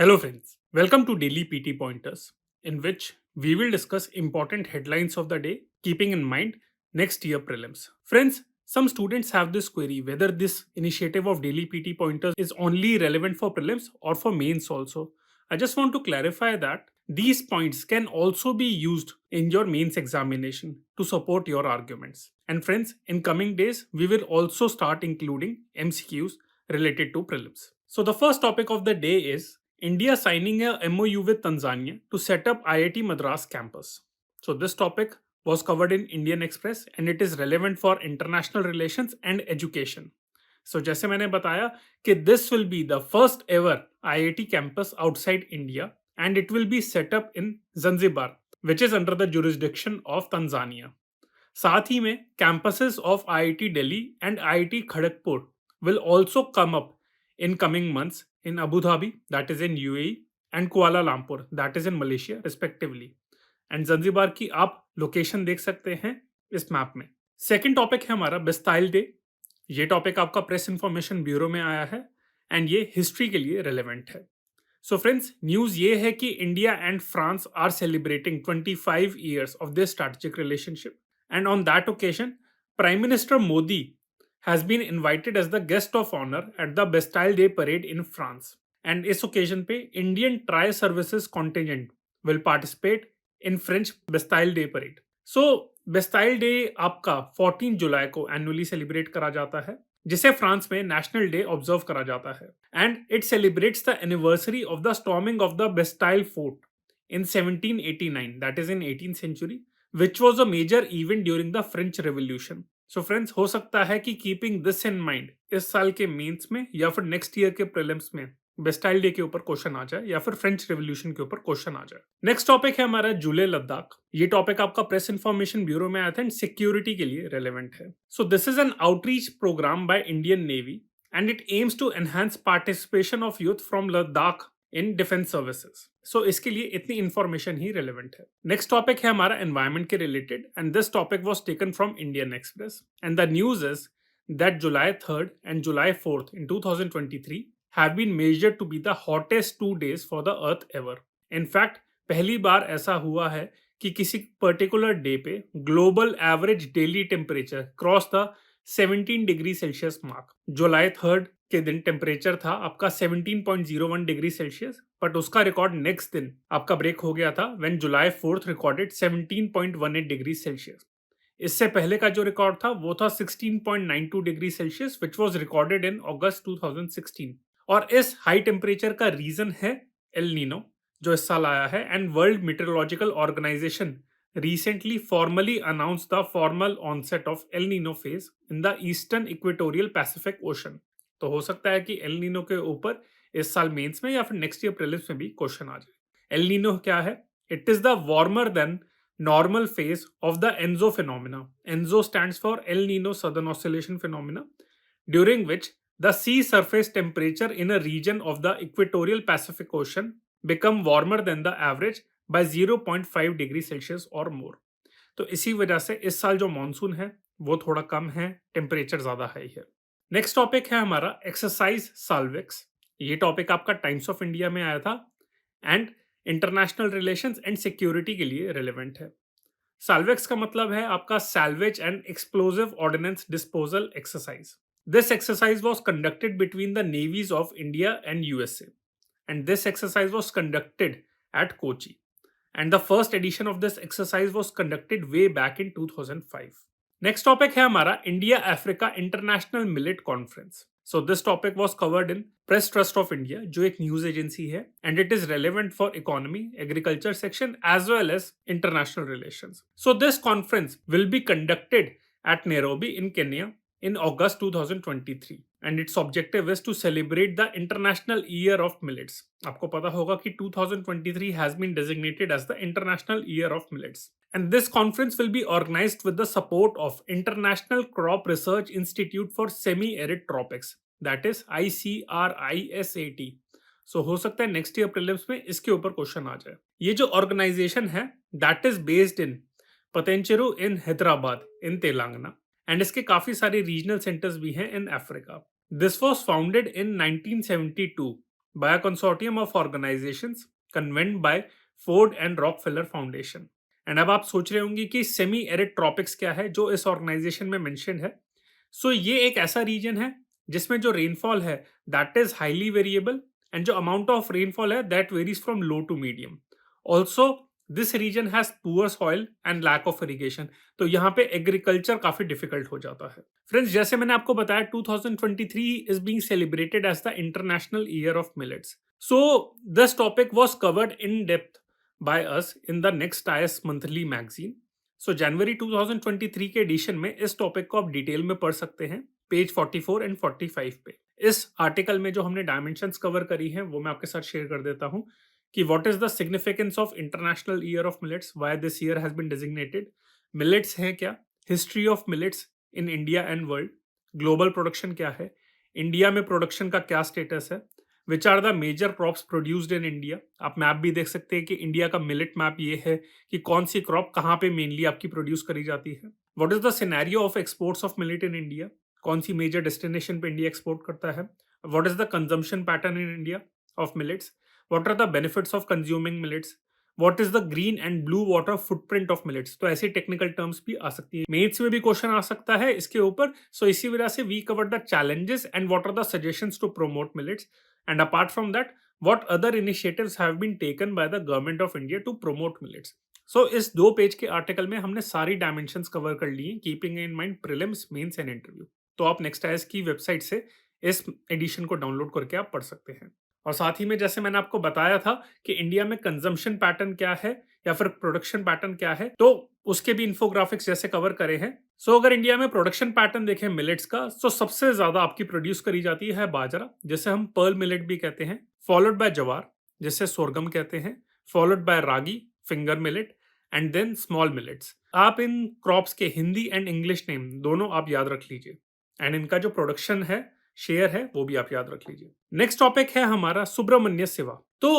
Hello, friends. Welcome to Daily PT Pointers, in which we will discuss important headlines of the day, keeping in mind next year prelims. Friends, some students have this query whether this initiative of Daily PT Pointers is only relevant for prelims or for mains also. I just want to clarify that these points can also be used in your mains examination to support your arguments. And friends, in coming days, we will also start including MCQs related to prelims. So, the first topic of the day is India signing a MOU with Tanzania to set up IIT Madras campus. So, this topic was covered in Indian Express and it is relevant for international relations and education. So, जैसे मैंने बताया कि this will be the first ever IIT campus outside India and it will be set up in Zanzibar, which is under the jurisdiction of Tanzania. साथ ही में campuses of IIT Delhi and IIT Kharagpur will also come up in coming months in Abu Dhabi, that is in UAE, and Kuala Lumpur, that is in Malaysia, respectively. And Zanzibar की आप location देख सकते हैं इस map में. Second topic है हमारा Bastille day. ये टॉपिक आपका प्रेस इंफॉर्मेशन ब्यूरो में आया है एंड ये हिस्ट्री के लिए रेलेवेंट है. सो फ्रेंड्स, न्यूज ये है कि India and France are celebrating 25 years of this strategic relationship and on that occasion prime minister Modi has been invited as the guest of honor at the Bastille Day parade in France. And इस occasion पे Indian Tri Services contingent will participate in French Bastille Day parade. So Bastille Day आपका 14 जुलाई को annually celebrate करा जाता है जिसे France में national day observe करा जाता है and it celebrates the anniversary of the storming of the Bastille fort in 1789, that is in 18th century, which was a major event during the French Revolution. So friends, हो सकता है कि keeping this in mind इस साल के mains में या फिर नेक्स्ट ईयर के प्रीलिम्स में बेस्टाइल डे के ऊपर क्वेश्चन आ जाए या फिर फ्रेंच रेवोल्यूशन के ऊपर क्वेश्चन आ जाए. नेक्स्ट टॉपिक है हमारा जुले लद्दाख. ये टॉपिक आपका प्रेस इंफॉर्मेशन ब्यूरो में आया था एंड सिक्योरिटी के लिए रेलेवेंट है. So this is an outreach programme by Indian Navy and it aims to enhance participation of youth from Ladakh in defence services. So इसके लिए इतनी इंफॉर्मेशन ही रेलेवेंट है. नेक्स्ट टॉपिक है हमारा एनवायरमेंट के related and this topic was taken from Indian Express and the news is that July 3rd and July 4th in 2023 have been measured to be the hottest 2 days for the earth ever. In fact, पहली बार ऐसा हुआ है कि किसी particular day पे global average daily temperature cross the 17 degree Celsius mark. July 3rd के दिन temperature था आपका 17.01 डिग्री सेल्सियस, बट उसका रिकॉर्ड नेक्स्ट दिन आपका ब्रेक हो गया था when July 4th recorded 17.18 degree Celsius. इससे पहले का जो रिकॉर्ड था वो था 16.92 degree Celsius which was recorded in August 2016. और इस हाई टेम्परेचर का रीजन है एल नीनो जो इस साल आया है and world meteorological organisation recently formally announced the formal onset of El Nino phase in the eastern equatorial Pacific Ocean. तो हो सकता है कि एल नीनो के ऊपर इस साल मेंस में या फिर नेक्स्ट ईयर प्रीलिम्स में भी क्वेश्चन आ जाए. एल नीनो क्या है? It is the warmer than normal phase of the ENSO phenomena. ENSO stands for El Nino Southern Oscillation Phenomena, during which the sea surface temperature in a region of the equatorial Pacific Ocean become warmer than the average by 0.5 degree Celsius और मोर. तो इसी वजह से इस साल जो monsoon है वो थोड़ा कम है, टेम्परेचर ज्यादा हाई है. नेक्स्ट टॉपिक है हमारा एक्सरसाइज साल्वेक्स. ये टॉपिक आपका टाइम्स ऑफ इंडिया में आया था and international relations and security के लिए रिलेवेंट है. साल्वेक्स का मतलब है आपका salvage and explosive ordnance disposal exercise. This exercise was conducted between the navies of India and USA and this exercise was conducted at Kochi. And the first edition of this exercise was conducted way back in 2005. Next topic है हमारा India Africa International Millet Conference. So this topic was covered in Press Trust of India, जो एक news agency है, and it is relevant for economy, agriculture section as well as international relations. So this conference will be conducted at Nairobi in Kenya in August 2023 and its objective is to celebrate the International Year of Millets. आपको पता होगा कि 2023 has been designated as the International Year of Millets. And this conference will be organized with the support of International Crop Research Institute for Semi-Arid Tropics, that is ICRISAT. So हो सकता है next year prelims में इसके ऊपर question आ जाए. ये जो organisation है that is based in Patancheru in Hyderabad in Telangana and इसके काफी सारे रीजनल सेंटर्स भी हैं in Africa. This was founded in 1972 by a consortium of organizations convened by Ford and Rockefeller Foundation. And अब आप सोच रहे होंगे कि सेमी एरिड ट्रॉपिक्स क्या है जो इस ऑर्गेनाइजेशन में मेंशन है। सो ये एक ऐसा रीजन है जिसमें जो रेनफॉल है that is highly variable, and जो अमाउंट ऑफ रेनफॉल है that varies from low to medium. Also this region has poor soil and lack of irrigation, तो यहाँ पे एग्रीकल्चर काफी डिफिकल्ट हो जाता है। फ्रेंड्स, जैसे मैंने आपको बताया 2023 is being celebrated as the International year of Millets. So this topic was covered in depth by us in the next IAS monthly magazine. So January 2023 के एडिशन में इस टॉपिक को आप डिटेल में पढ़ सकते हैं पेज 44 एंड 45 पे। इस आर्टिकल में जो हमने डायमेंशंस कवर करी हैं वो मैं आपके साथ शेयर कर देता हूं कि what is the significance of international year of millets, why this year has been designated, millets हैं क्या, history of millets in India and world, global production क्या है, इंडिया में प्रोडक्शन का क्या स्टेटस है, which are the major crops produced in India. आप map भी देख सकते हैं कि इंडिया का मिलेट मैप ये है कि कौन सी क्रॉप कहाँ पे मेनली आपकी प्रोड्यूस करी जाती है। What is the scenario of exports of millet in India, कौन सी मेजर डेस्टिनेशन पे इंडिया एक्सपोर्ट करता है। What is the consumption pattern in India of millets, what are the benefits of consuming millets, what is the green and blue water footprint of millets. तो ऐसी technical terms भी आ सकती है, maths में भी question आ सकता है इसके ऊपर। सो इसी वजह से we cover the challenges and what are the suggestions to promote millets, and apart from that what other initiatives have been taken by the government of India to promote millets। So इस 2 page के article में हमने सारी dimensions cover कर ली हैं, keeping in mind prelims, mains and interview. तो आप नेक्स्ट आईएएस की वेबसाइट से इस एडिशन को डाउनलोड करके आप पढ़ सकते हैं। और साथ ही में जैसे मैंने आपको बताया था कि इंडिया में कंजम्पशन पैटर्न क्या है या फिर प्रोडक्शन पैटर्न क्या है, तो उसके भी इंफोग्राफिक्स जैसे कवर करे हैं। सो अगर इंडिया में प्रोडक्शन पैटर्न देखें मिलेट्स का, तो सबसे ज्यादा आपकी प्रोड्यूस करी जाती है बाजरा, जिसे हम पर्ल मिलेट भी कहते हैं, फॉलोड बाय जवार जिसे सोरगम कहते हैं, followed by ragi, finger millet, and then small millets. आप इन क्रॉप्स के हिंदी एंड इंग्लिश नेम दोनों आप याद रख लीजिए, एंड इनका जो प्रोडक्शन है, शेयर है, वो भी आप याद रख लीजिए। नेक्स्ट टॉपिक है हमारा सुब्रमण्य सेवा। तो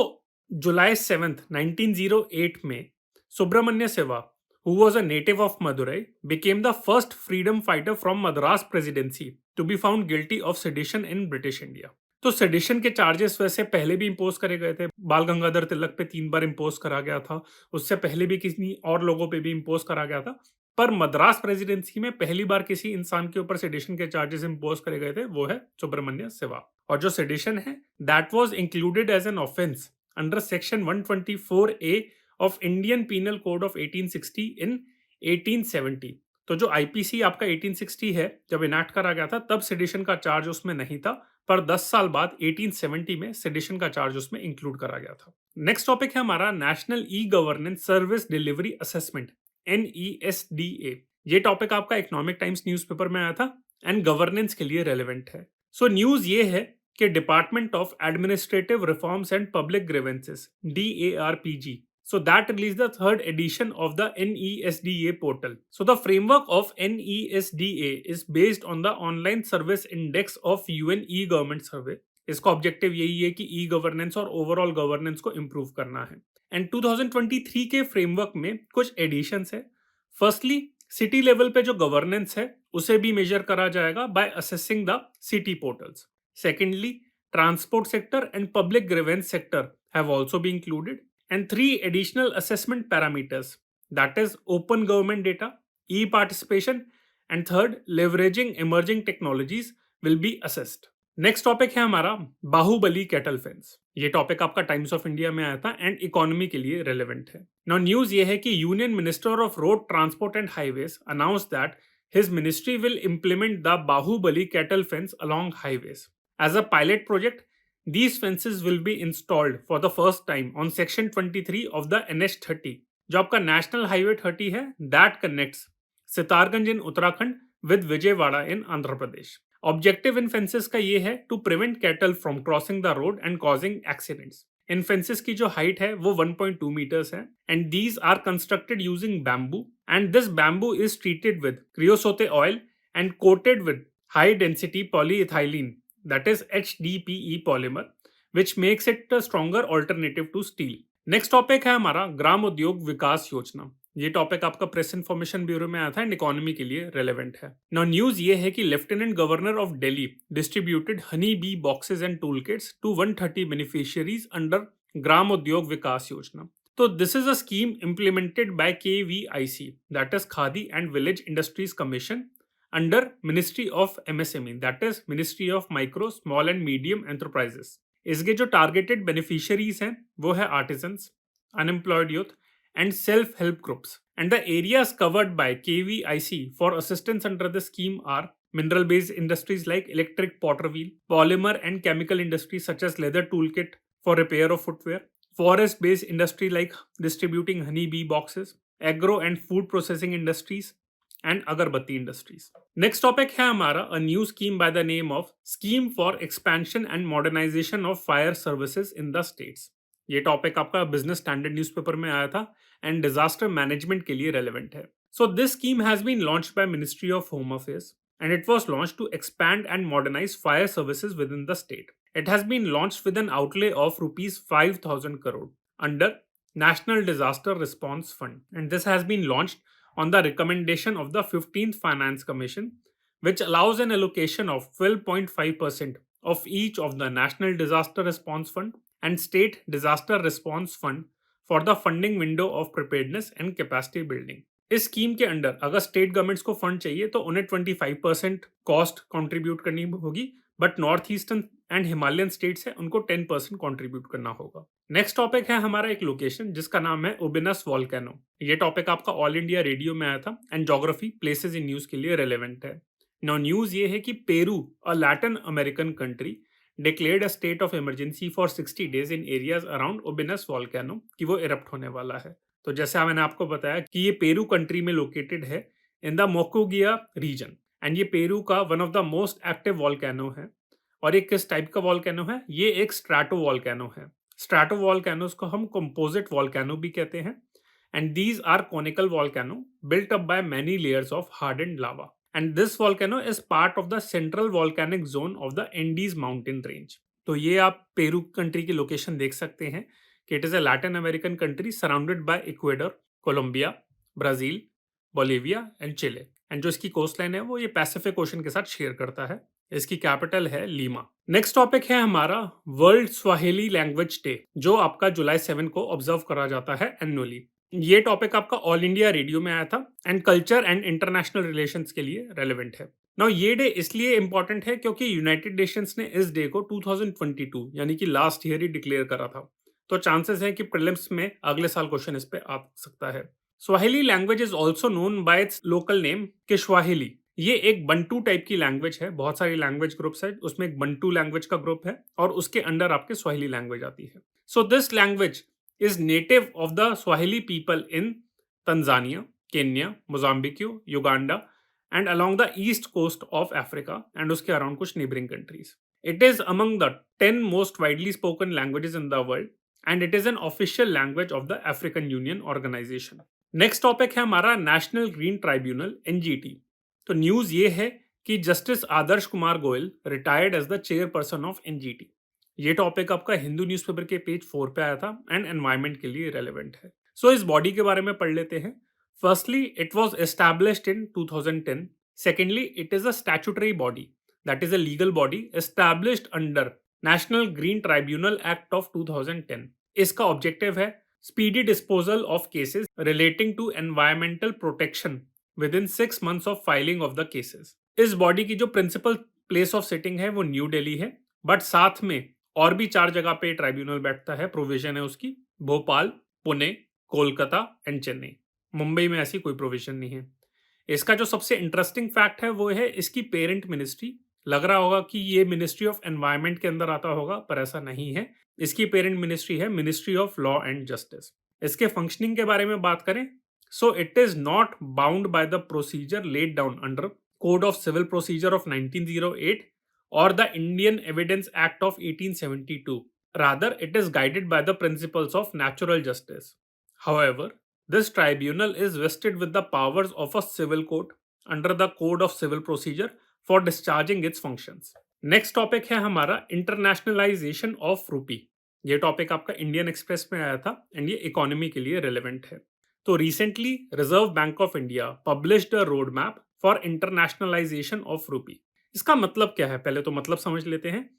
जुलाई 7 1908 में सुब्रमण्य सेवा, who was a native of Madurai, became the first freedom fighter from Madras Presidency to be found guilty of sedition in British India। तो सेडिशन के चार्जेस वैसे पहले भी इंपोज करे गए थे, बाल गंगाधर तिलक पे 3 बार इंपोज करा गया था, उससे पहले भी किसी और लोगों पे भी इंपोज करा गया था, पर मद्रास प्रेसिडेंसी में पहली बार किसी इंसान के ऊपर सेडिशन के चार्जेस इंपोज करे गए थे, वो है सुब्रमण्य सेवा। और जो सेडिशन है that was included as an offence under section 124A of Indian penal code of 1860 in 1870। तो जो आईपीसी आपका 1860 है, जब इनैक्ट करा गया था तब सेडिशन का चार्ज उसमें नहीं था, पर 10 साल बाद 1870 में सेडिशन का चार्ज उसमें इंक्लूड करा गया था। नेक्स्ट टॉपिक है हमारा national e governance service delivery assessment, NESDA। ये टॉपिक आपका इकोनॉमिक टाइम्स न्यूज़पेपर में आया था एंड गवर्नेंस के लिए रेलेवेंट है। सो न्यूज ये है कि department of administrative reforms and public grievances, DARPG, so that released the 3rd edition of the NESDA portal। So the framework of NESDA is based on the online service index of UN e-government survey। इसका objective यही है कि e governance और overall governance को improve करना है। And 2023 के framework में कुछ एडिशंस है। फर्स्टली, सिटी लेवल पे जो गवर्नेंस है उसे भी मेजर करा जाएगा by assessing the city portals. Secondly, transport sector and public grievance sector have also been included, and 3 additional assessment parameters, that is open government data, e-participation, and third, leveraging emerging technologies will be assessed। Next topic है हमारा Baahubali cattle fence. ये topic आपका times of India में आया था and economy के लिए relevant है। नाउ न्यूज ये है कि union minister of road transport and highways announce that his ministry will implement the Bahubali cattle fence along highways as a pilot project। These fences will be installed for the first time on section 23 of the NH30, जो आपका national highway 30 है, that connects Sitarganj in Uttarakhand with Vijayawada in Andhra Pradesh. Objective इन fences का ये है to prevent cattle from crossing the road and causing accidents. इन fences की जो हाइट है वो 1.2 मीटर्स है and these are constructed using bamboo and this bamboo is treated with creosote oil and coated with high density polyethylene, that is HDPE polymer, which makes it a stronger alternative to steel। Next topic है हमारा ग्राम उद्योग विकास योजना, ये topic आपका press information bureau में आया था and economy के लिए रेलेवेंट है। नाउ न्यूज ये है कि lieutenant governor of Delhi distributed honey bee boxes and tool kits to 130 beneficiaries under Gram Udyog Vikas Yojana. तो this is a scheme implemented by KVIC, that is Khadi and Village Industries Commission, under Ministry of MSME, that is Ministry of Micro, Small and Medium Enterprises। इसके जो targeted beneficiaries हैं वो है artisans, unemployed youth and self-help groups. And the areas covered by KVIC for assistance under the scheme are mineral-based industries like electric potter wheel, polymer and chemical industries such as leather toolkit for repair of footwear, forest-based industry like distributing honey bee boxes, agro and food processing industries, and agarbatti industries. Next topic है हमारा a new scheme by the name of Scheme for Expansion and Modernization of Fire Services in the States. ये topic आपका business standard newspaper में आया था and disaster management के लिए relevant है। So this scheme has been launched by ministry of home affairs and it was launched to expand and modernise fire services within the state. It has been launched with an outlay of ₹5,000 crore under national disaster response fund and this has been launched on the recommendation of the 15th Finance Commission, which allows an allocation of 12.5% of each of the National Disaster Response Fund and State Disaster Response Fund for the funding window of preparedness and capacity building। इस scheme के under अगर state governments को fund चाहिए तो उन्हें 25% cost contribute करनी होगी, but north eastern and Himalayan states है उनको 10% कंट्रीब्यूट करना होगा। नेक्स्ट टॉपिक है हमारा एक लोकेशन जिसका नाम है ओबिनस वॉल्केनो। ये टॉपिक आपका ऑल इंडिया रेडियो में आया था and geography places in news के लिए रेलेवेंट है। नाउ न्यूज ये है कि Peru, a Latin American country, declared a state of emergency for 60 days in areas around Ubinas volcano कि वो इरप्ट होने वाला है। तो जैसे मैंने आपको बताया कि ये पेरू कंट्री में लोकेटेड है इन द मोकोगिया रीजन एंड ये पेरू का one of the most active volcano है। और ये किस टाइप का वॉल्केनो है? ये एक स्ट्रैटो वॉल्केनो है। स्ट्रैटो वॉल्केनोस को हम कंपोजिट वॉल्केनो भी कहते हैं and these are conical volcano built up by many layers of hardened lava and this volcano is part of the central volcanic zone of the Andes mountain range. तो ये आप Peru country की location देख सकते हैं कि it is a Latin American country surrounded by Ecuador, Colombia, Brazil, Bolivia and Chile and जो इसकी कोस्ट लाइन है वो ये पैसिफिक ओशन के साथ शेयर करता है। इसकी कैपिटल है लीमा। नेक्स्ट टॉपिक है हमारा वर्ल्ड स्वाहिली लैंग्वेज डे जो आपका जुलाई 7 को ऑब्जर्व करा जाता है एनुअली। ये टॉपिक आपका ऑल इंडिया रेडियो में आया था and culture and international relations के लिए रेलेवेंट है। नाउ ये डे इसलिए इंपॉर्टेंट है क्योंकि यूनाइटेड नेशंस ने इस डे को 2022 यानी कि लास्ट ईयर ही डिक्लेयर करा था। तो चांसेस है कि प्रीलिम्स में अगले साल क्वेश्चन इस पे आ सकता है। Swahili language is also known by its local name Kiswahili. ये एक बंटू टाइप की लैंग्वेज है। बहुत सारी लैंग्वेज ग्रुप्स है, उसमें एक बंटू लैंग्वेज का ग्रुप है और उसके अंडर आपके स्वाहिली लैंग्वेज आती है। So this language is native of the Swahili people in Tanzania, Kenya, Mozambique, Uganda and along the east coast of Africa and उसके अराउंड कुछ neighbouring countries. It is among the 10 most widely spoken languages in the world and it is an official language of the African Union organisation. Next topic है हमारा National Green Tribunal NGT. तो news ये है कि Justice Adarsh Kumar Goyal retired as the chairperson of NGT. ये topic आपका Hindu newspaper के page 4 पे आया था एंड एनवायरमेंट के लिए रेलेवेंट है। सो इस बॉडी के बारे में पढ़ लेते हैं। Firstly it was established in 2010। Secondly it is a statutory body, that is a legal body established under National Green Tribunal Act of 2010। इसका ऑब्जेक्टिव है speedy disposal of cases relating to environmental protection within 6 months of filing of the cases. इस body की जो principal place of sitting है वो new Delhi है, but साथ में और भी 4 जगह पे ट्राइब्यूनल बैठता है, प्रोविजन है उसकी, भोपाल, पुणे, कोलकाता एंड चेन्नई। मुंबई में ऐसी कोई प्रोविजन नहीं है। इसका जो सबसे इंटरेस्टिंग फैक्ट है वो है इसकी पेरेंट मिनिस्ट्री। लग रहा होगा कि ये मिनिस्ट्री ऑफ एनवायरमेंट के अंदर आता होगा, पर ऐसा नहीं है। इसकी पेरेंट मिनिस्ट्री है ministry of law and justice. इसके फंक्शनिंग के बारे में बात करें, so it is not bound by the procedure laid down under Code of Civil Procedure of 1908 or the Indian Evidence Act of 1872. Rather, it is guided by the principles of natural justice. However, this tribunal is vested with the powers of a civil court under the Code of Civil Procedure for discharging its functions. Next topic है हमारा internationalization of rupee। ये topic आपका Indian express में आया था and ये economy के लिए रेलेवेंट है। तो recently reserve bank of India published a road map for internationalisation of रूपी। इसका मतलब क्या है, पहले तो मतलब समझ लेते हैं।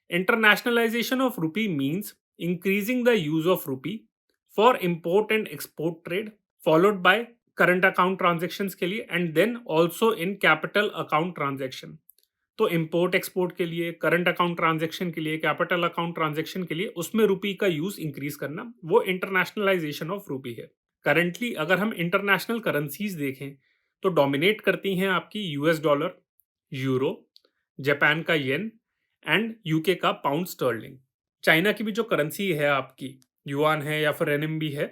Internationalisation of rupee means increasing the use of rupee for import and export trade, followed by current account transactions के लिए and then also in capital account transaction. तो इंपोर्ट एक्सपोर्ट के लिए, करंट अकाउंट ट्रांजेक्शन के लिए, capital account transaction के लिए उसमें रुपी का यूज इंक्रीज करना, वो इंटरनेशनलाइजेशन ऑफ रूपी है। करंटली अगर हम इंटरनेशनल करेंसीज देखें तो डोमिनेट करती हैं आपकी यूएस डॉलर, यूरो, जापान का येन एंड यूके का पाउंड स्टर्लिंग। चाइना की भी जो करेंसी है आपकी, युआन है या फिर रेनएमबी है,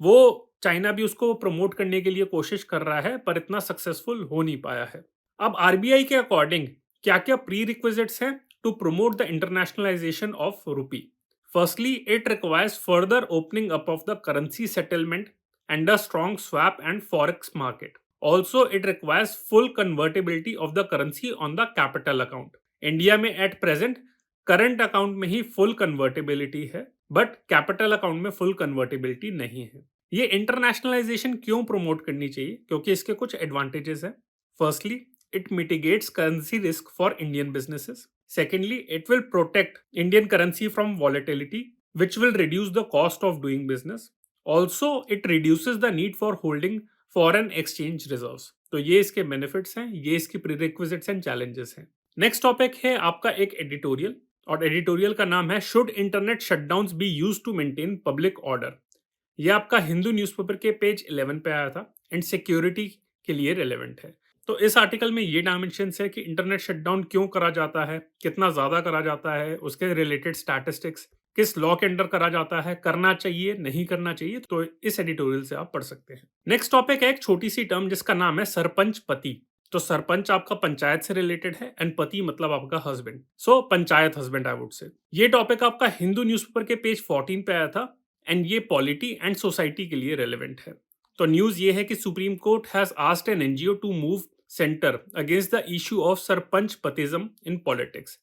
वो चाइना भी उसको प्रमोट करने के लिए कोशिश कर रहा है पर इतना सक्सेसफुल हो नहीं पाया है। अब आरबीआई के अकॉर्डिंग क्या क्या प्री रिक्विजिट्स हैं to promote the internationalisation of rupee? Firstly, it requires further opening up of the currency settlement and a strong swap and forex market. Also, it requires full convertibility of the currency on the capital account. India में at present current account में ही full convertibility है, but capital account में full convertibility नहीं है। ये internationalisation क्यों promote करनी चाहिए? क्योंकि इसके कुछ एडवांटेजेस हैं। Firstly, it mitigates currency risk for Indian businesses. Secondly, it will protect Indian currency from volatility, which will reduce the cost of doing business. Also, it reduces the need for holding foreign exchange reserves. तो ये इसके benefits हैं, ये इसकी prerequisites and challenges हैं। Next topic है आपका एक एडिटोरियल, और एडिटोरियल का नाम है should internet shutdowns be used to maintain public order. ये आपका हिंदू न्यूज़पेपर के पेज 11 पे आया था एंड सिक्योरिटी के लिए रेलेवेंट है। तो इस आर्टिकल में ये डायमेंशंस है कि इंटरनेट शटडाउन क्यों करा जाता है, कितना ज़्यादा करा जाता है, उसके रिलेटेड स्टैटिस्टिक्स, किस लॉ के अंडर करा जाता है, करना चाहिए नहीं करना चाहिए, तो इस एडिटोरियल से आप पढ़ सकते हैं। नेक्स्ट टॉपिक है एक छोटी सी टर्म जिसका नाम है सरपंच पति। तो सरपंच आपका पंचायत से रिलेटेड है एंड पति मतलब आपका husband, so panchayat husband I would say. ये टॉपिक आपका हिंदू न्यूज़पेपर के पेज 14 पे आया था एंड ये पॉलिटी एंड सोसाइटी के लिए रेलेवेंट है। तो न्यूज ये है कि Supreme Court has asked an NGO to move centre against the issue of sarpanch पतिज्म इन पॉलिटिक्स।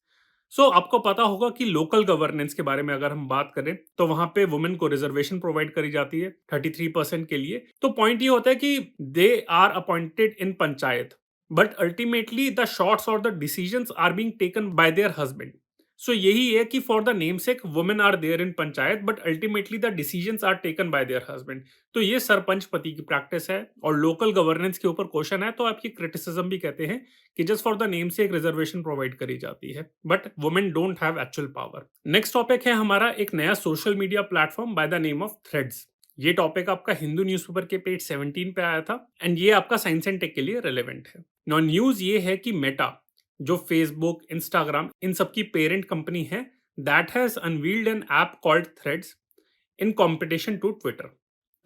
सो आपको पता होगा कि लोकल गवर्नेंस के बारे में अगर हम बात करें तो वहां पे वुमेन को रिजर्वेशन प्रोवाइड करी जाती है 33% के लिए। तो पॉइंट ये होता है कि they are appointed in panchayat, but ultimately the shots और the decisions are being taken by their husband. So यही है कि for the name sake women are there in panchayat but ultimately the decisions are taken by their husband. तो ये सरपंच पति की practice है और लोकल गवर्नेंस के ऊपर क्वेश्चन है तो आप ये क्रिटिसिज्म भी कहते हैं कि जस्ट फॉर द नेम से एक रिजर्वेशन प्रोवाइड करी जाती है but women don't have actual power. Next topic है हमारा एक नया social media platform by the name of threads. ये टॉपिक आपका हिंदू न्यूज़पेपर के पेज 17 पे आया था एंड ये आपका साइंस एंड टेक के लिए रेलेवेंट है। नो न्यूज ये है कि मेटा, जो फेसबुक, इंस्टाग्राम, इन सब की पेरेंट कंपनी है, that has unveiled an app called Threads in competition to Twitter.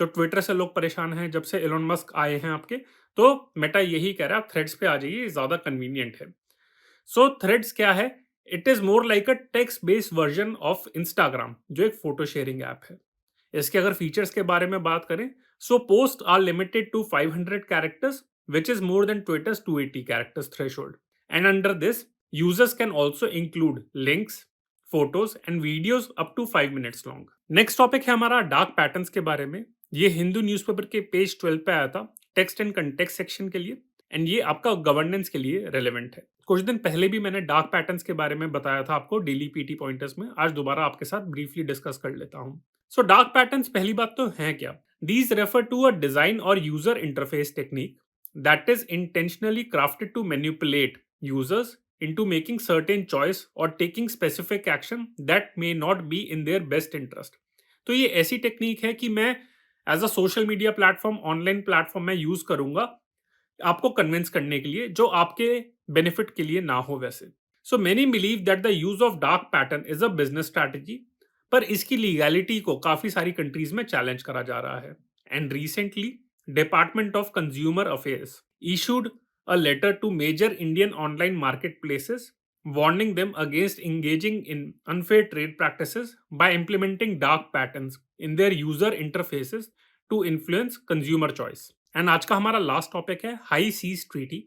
तो ट्विटर से लोग परेशान हैं जब से एलोन मस्क आए हैं आपके, तो मेटा यही कह रहा है आप थ्रेड्स पे आ जाइए, ज्यादा कन्वीनियंट है। सो थ्रेड्स क्या है? It is more like a text based version of Instagram, जो एक फोटो शेयरिंग ऐप है। इसके अगर फीचर्स के बारे में बात करें, so post are limited to 500 characters which is more than Twitter's 280 characters threshold. And under this, users can also include links, photos and videos up to 5 minutes long. Next topic है हमारा dark patterns के बारे में। ये Hindu newspaper के page 12 पे आया था टेक्स्ट एंड कंटेक्स्ट सेक्शन के लिए एंड ये आपका गवर्नेंस के लिए रेलेवेंट है। कुछ दिन पहले भी मैंने डार्क पैटर्न्स के बारे में बताया था आपको डेली पीटी पॉइंटर्स में, आज दोबारा आपके साथ ब्रीफली डिस्कस कर लेता हूँ। सो डार्क पैटर्न्स पहली बात तो हैं क्या? These refer to a design or user interface technique that is intentionally crafted to manipulate users into making certain choice or taking specific action that may not be in their best interest. तो ये ऐसी technique है कि मैं as a social media platform, online platform में use करूंगा आपको convince करने के लिए जो आपके बेनिफिट के लिए ना हो वैसे। So many believe that the use of dark pattern is a business strategy, पर इसकी लीगैलिटी को काफी सारी कंट्रीज में चैलेंज करा जा रहा है। And recently department of consumer affairs issued a letter to major Indian online marketplaces warning them against engaging in unfair trade practices by implementing dark patterns in their user interfaces to influence consumer choice. And आज का हमारा last topic है high seas treaty.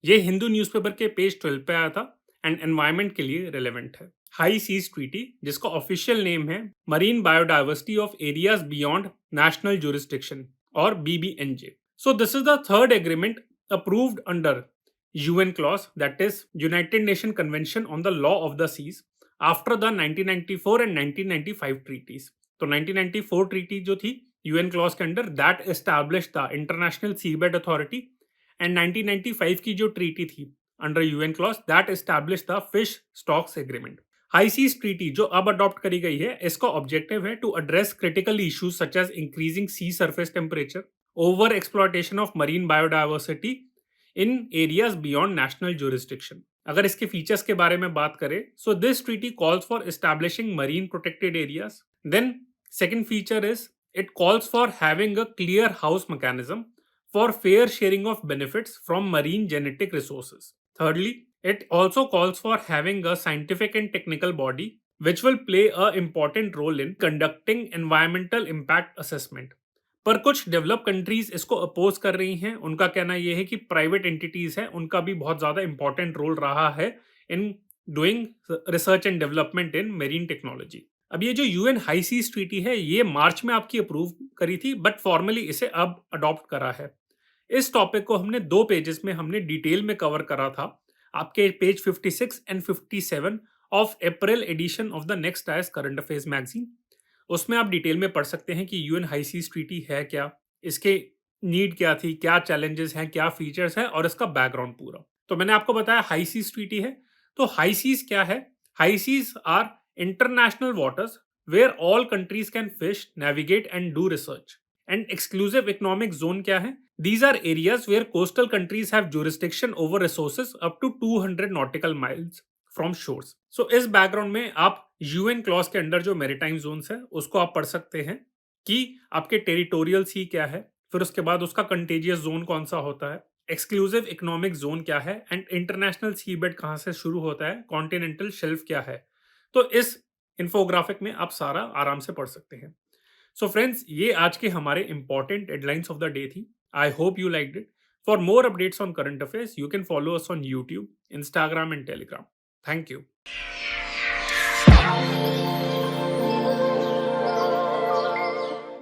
ये Hindu newspaper के page 12 पे आया था and environment के लिए रेलेवेंट है। हाई सीज ट्रीटी, जिसका ऑफिशियल नेम है marine biodiversity of areas beyond national jurisdiction, or BBNJ. So this is the third agreement approved under UN clause, that is United Nations Convention on the Law of the Seas, after the 1994 and 1995 treaties. तो 1994 treaty जो थी UN clause के under, that establish the International Seabed Authority, and 1995 की जो treaty थी under UN clause, that establish the Fish Stocks Agreement. High seas treaty जो अब adopt करी गई है, इसका ऑब्जेक्टिव है to address critical issues such as increasing sea surface temperature, over exploitation of marine biodiversity in areas beyond national jurisdiction. अगर इसके features के बारे में बात करें, so this treaty calls for establishing marine protected areas. Then second feature is it calls for having a clear house mechanism for fair sharing of benefits from marine genetic resources. Thirdly, it also calls for having a scientific and technical body which will play an important role in conducting environmental impact assessment. पर कुछ develop countries इसको oppose कर रही हैं. उनका कहना यह है कि प्राइवेट एंटिटीज हैं, उनका भी बहुत ज्यादा इंपॉर्टेंट रोल रहा है in doing research and development in marine technology. अब ये जो यूएन हाई सीज ट्रीटी है, ये मार्च में आपकी अप्रूव करी थी, बट फॉर्मली इसे अब अडॉप्ट करा है. इस टॉपिक को हमने 2 पेजेस में हमने डिटेल में कवर करा था. आपके page 56 and 57 of April edition of the next IAS current affairs magazine. उसमें आप डिटेल में पढ़ सकते हैं कि यूएन हाई सीज ट्रीटी है क्या, इसके नीड क्या थी, क्या चैलेंजेस हैं, क्या फीचर्स हैं और इसका बैकग्राउंड पूरा. तो मैंने आपको बताया हाई सीज ट्रीटी है. तो हाई सीज क्या है? High seas are international waters where all countries can fish, navigate and do research. And exclusive economic zone क्या है? These are areas where coastal countries have jurisdiction over resources up to 200 nautical miles from shores. So इस background में आप UN clause के under जो maritime Jones है उसको आप पढ़ सकते हैं कि आपके टेरिटोरियल सी क्या है, फिर उसके बाद उसका कंटेजियस जोन कौन सा होता है, एक्सक्लूसिव इकोनॉमिक जोन क्या है, एंड इंटरनेशनल सी बेड कहाँ से शुरू होता है, कॉन्टिनेंटल शेल्फ क्या है. तो इस इंफोग्राफिक में आप सारा आराम से पढ़ सकते हैं. सो फ्रेंड्स, ये आज के हमारे important headlines of the day थी. I hope you liked it. For more updates on current affairs, you can follow us on YouTube, Instagram, and Telegram. Thank you.